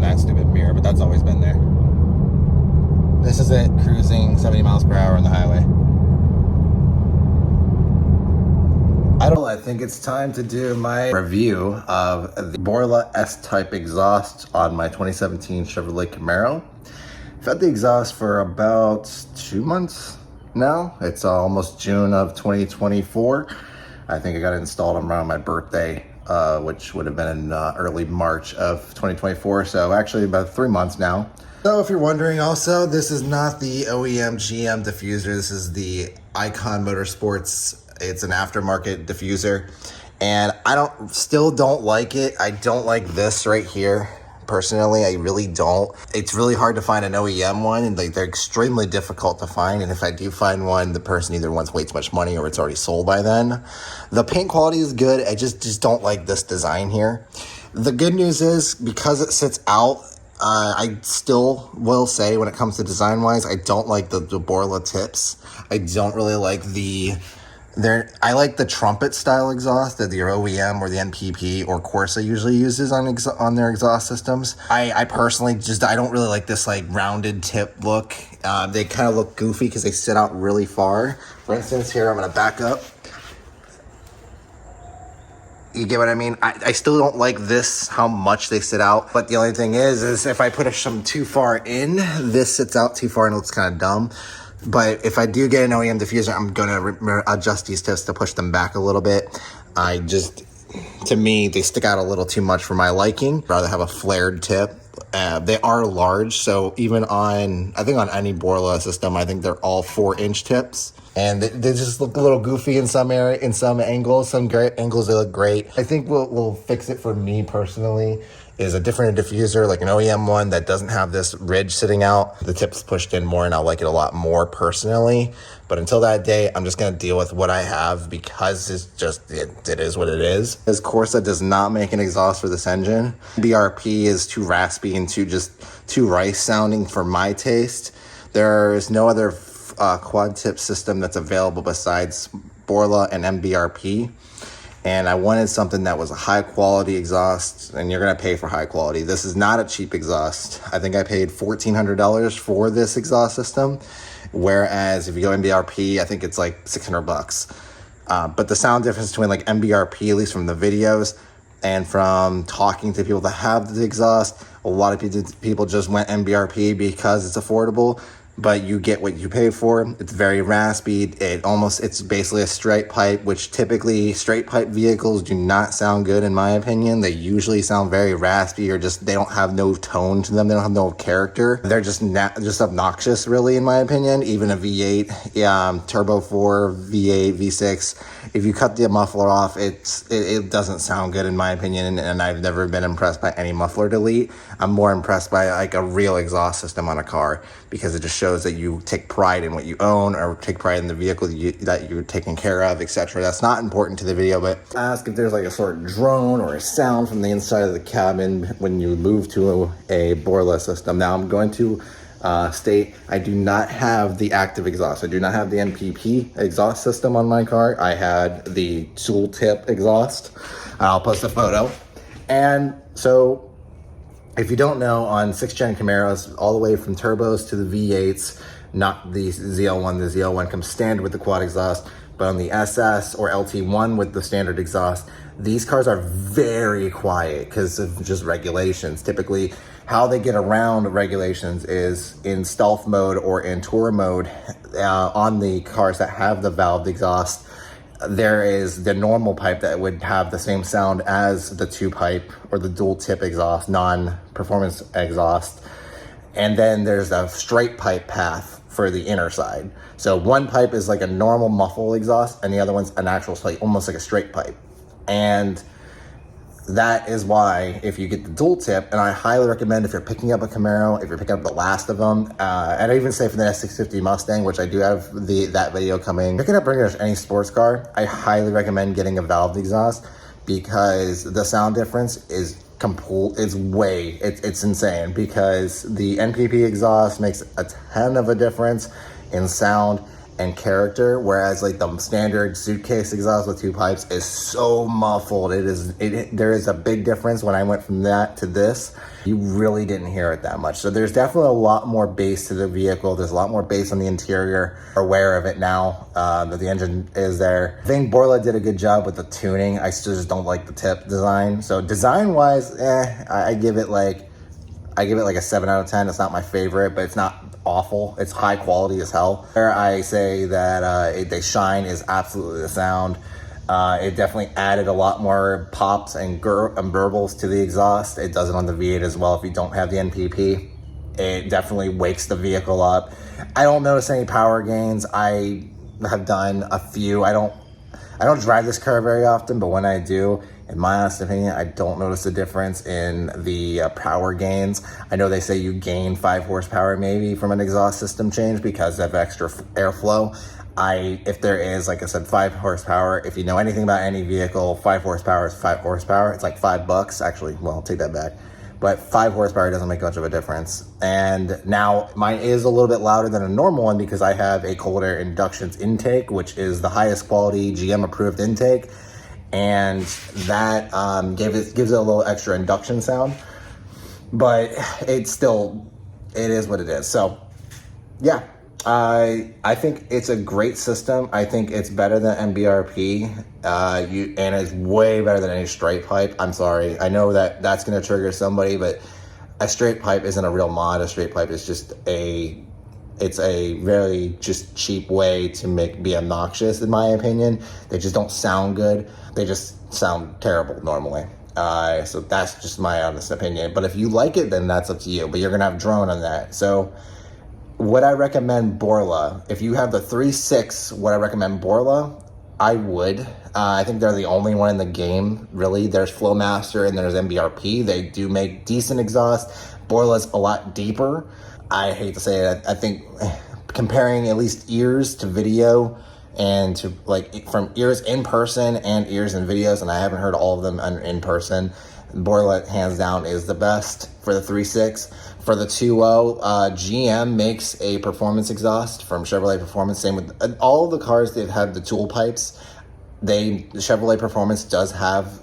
in that stupid mirror, but that's always been there. This is it, cruising 70 miles per hour on the highway. I think it's time to do my review of the Borla S-Type exhaust on my 2017 Chevrolet Camaro. I've had the exhaust for about 2 months now. It's almost June of 2024. I think I got it installed around my birthday, which would have been in early March of 2024. So actually about 3 months now. So if you're wondering also, this is not the OEM GM diffuser. This is the Icon Motorsports. It's an aftermarket diffuser, and still don't like it. I don't like this right here. Personally, I really don't. It's really hard to find an OEM one, and they're extremely difficult to find. And if I do find one, the person either wants way too much money or it's already sold by then. The paint quality is good. I just don't like this design here. The good news is, because it sits out, I still will say, when it comes to design-wise, I don't like the Borla tips. I don't really like I like the trumpet style exhaust that the OEM or the NPP or Corsa usually uses on their exhaust systems. I personally I don't really like this like rounded tip look. They kind of look goofy because they sit out really far. For instance, here I'm going to back up. You get what I mean? I still don't like this, how much they sit out. But the only thing is if I put them too far in, this sits out too far and it looks kind of dumb. But if I do get an OEM diffuser, I'm going to adjust these tips to push them back a little bit. To me, they stick out a little too much for my liking. I'd rather have a flared tip. They are large, so even on any Borla system, I think they're all 4-inch tips. And they just look a little goofy in some angles. Some great angles, they look great. I think what will fix it for me personally is a different diffuser, like an OEM one that doesn't have this ridge sitting out. The tip's pushed in more, and I'll like it a lot more personally. But until that day, I'm just gonna deal with what I have, because it is what it is. This Corsa does not make an exhaust for this engine. BRP is too raspy and too rice sounding for my taste. There's no other quad tip system that's available besides Borla and MBRP. And I wanted something that was a high quality exhaust, and you're gonna pay for high quality. This is not a cheap exhaust. I think I paid $1,400 for this exhaust system, whereas if you go MBRP, I think it's like $600. But the sound difference between like MBRP, at least from the videos and from talking to people that have the exhaust, a lot of people just went MBRP because it's affordable. But you get what you pay for. It's very raspy. It's basically a straight pipe, which typically straight pipe vehicles do not sound good in my opinion. They usually sound very raspy, or they don't have no tone to them. They don't have no character. They're just obnoxious, really, in my opinion. Even a V8, Turbo 4, V8, V6. If you cut the muffler off, it doesn't sound good in my opinion. And I've never been impressed by any muffler delete. I'm more impressed by like a real exhaust system on a car, because it just shows that you take pride in what you own, or take pride in the vehicle that you're taking care of, etc. That's not important to the video, but ask if there's like a sort of drone or a sound from the inside of the cabin when you move to a Borla system. Now I'm going to state I do not have the active exhaust. I do not have the NPP exhaust system on my car. I had the dual tip exhaust. I'll post a photo. And so, if you don't know, on 6th gen Camaros, all the way from turbos to the V8s, not the ZL1, the ZL1 comes standard with the quad exhaust, but on the SS or LT1 with the standard exhaust, these cars are very quiet because of just regulations. Typically, how they get around regulations is in stealth mode or in tour mode. On the cars that have the valved exhaust, there is the normal pipe that would have the same sound as the 2-pipe or the dual tip exhaust, non-performance exhaust. And then there's a straight pipe path for the inner side. So one pipe is like a normal muffle exhaust, and the other one's an actual, almost like a straight pipe. And that is why, if you get the dual tip, and I highly recommend if you're picking up a Camaro, if you're picking up the last of them, and I even say for the S650 Mustang, which I do have that video coming, picking up pretty much any sports car, I highly recommend getting a valved exhaust, because the sound difference is it's insane, because the NPP exhaust makes a ton of a difference in sound, and character, whereas like the standard suitcase exhaust with 2 pipes is so muffled. There is a big difference when I went from that to this. You really didn't hear it that much. So there's definitely a lot more bass to the vehicle. There's a lot more bass on the interior. We're aware of it now that the engine is there. I think Borla did a good job with the tuning. I still just don't like the tip design. So design wise, I give it like a 7 out of 10. It's not my favorite, but it's not awful. It's high quality as hell. Where I say that they shine is absolutely the sound. It definitely added a lot more pops and burbles to the exhaust. It does it on the V8 as well if you don't have the NPP. It definitely wakes the vehicle up. I don't notice any power gains. I have done a few. I don't drive this car very often, but when I do, in my honest opinion, I don't notice a difference in the power gains. I know they say you gain 5 horsepower maybe from an exhaust system change because of extra airflow. If there is, like I said, 5 horsepower, if you know anything about any vehicle, 5 horsepower is 5 horsepower. It's like $5, actually. Well, I'll take that back. But 5 horsepower doesn't make much of a difference. And now mine is a little bit louder than a normal one because I have a cold air induction intake, which is the highest quality GM approved intake. And that gives it a little extra induction sound. But it is what it is. So yeah, I think it's a great system. I think it's better than MBRP, and it's way better than any straight pipe. I'm sorry. I know that that's going to trigger somebody, but a straight pipe isn't a real mod. A straight pipe is just it's a very just cheap way to be obnoxious, in my opinion. They just don't sound good. They just sound terrible normally. So that's just my honest opinion. But if you like it, then that's up to you. But you're going to have drone on that. So would I recommend Borla? If you have the 3.6, would I recommend Borla? I would. I think they're the only one in the game, really. There's Flowmaster and there's MBRP. They do make decent exhaust. Borla's a lot deeper. I hate to say it. I think comparing at least ears to video and to like from ears in person and ears in videos, and I haven't heard all of them in person, Borla hands down is the best for the 3.6. For the 2.0, GM makes a performance exhaust from Chevrolet Performance. Same with all of the cars that have had the tool pipes. The Chevrolet Performance does have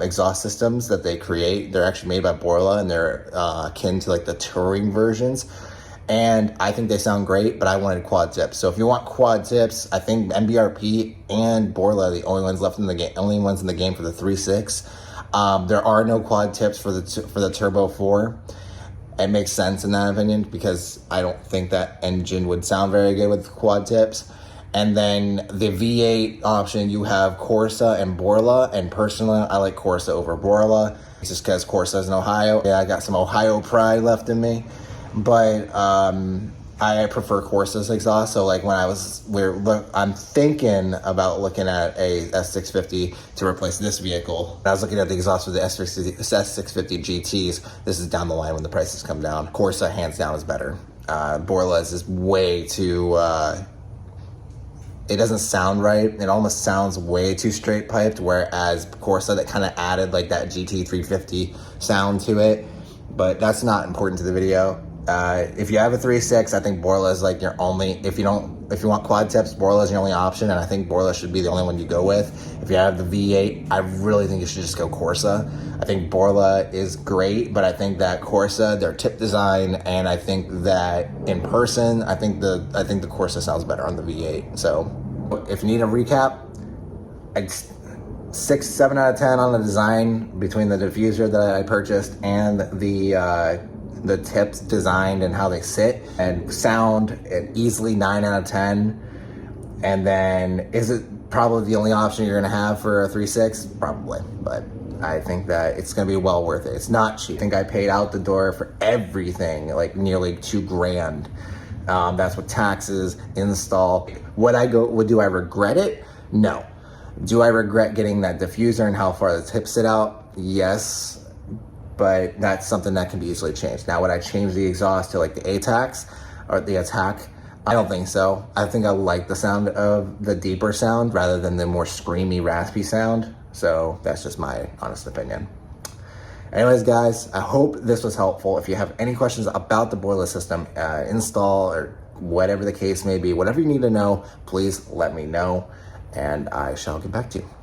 exhaust systems that they create. They're actually made by Borla, and they're akin to like the touring versions. And I think they sound great, but I wanted quad tips. So if you want quad tips, I think MBRP and Borla are the only ones left in the game, only ones in the game for the 3.6. There are no quad tips for the Turbo 4. It makes sense in that opinion because I don't think that engine would sound very good with quad tips. And then the V8 option, you have Corsa and Borla. And personally, I like Corsa over Borla just because Corsa's in Ohio. Yeah, I got some Ohio pride left in me. But I prefer Corsa's exhaust. So like when I'm thinking about looking at a S650 to replace this vehicle. I was looking at the exhaust for the S650 GTs. This is down the line when the prices come down. Corsa hands down is better. Borla's is way too, it doesn't sound right. It almost sounds way too straight piped, whereas Corsa, that kind of added like that GT350 sound to it. But that's not important to the video. If you have a 3.6, I think Borla is like your only, if you want quad tips, Borla is your only option, and I think Borla should be the only one you go with. If you have the V8, I really think you should just go Corsa. I think Borla is great, but I think that Corsa, their tip design, and I think that in person, I think the Corsa sounds better on the V8. So if you need a recap, I'd 7 out of 10 on the design between the diffuser that I purchased and the tips designed and how they sit, and sound easily 9 out of 10. And then is it probably the only option you're gonna have for a 3.6? Probably, but I think that it's gonna be well worth it. It's not cheap. I think I paid out the door for everything like nearly $2,000. That's with taxes, install. Do I regret it? No. Do I regret getting that diffuser and how far the tips sit out? Yes. But that's something that can be easily changed. Now, would I change the exhaust to like the ATAX or the Attack? I don't think so. I think I like the sound of the deeper sound rather than the more screamy, raspy sound. So that's just my honest opinion. Anyways, guys, I hope this was helpful. If you have any questions about the Borla system, install or whatever the case may be. Whatever you need to know, please let me know, and I shall get back to you.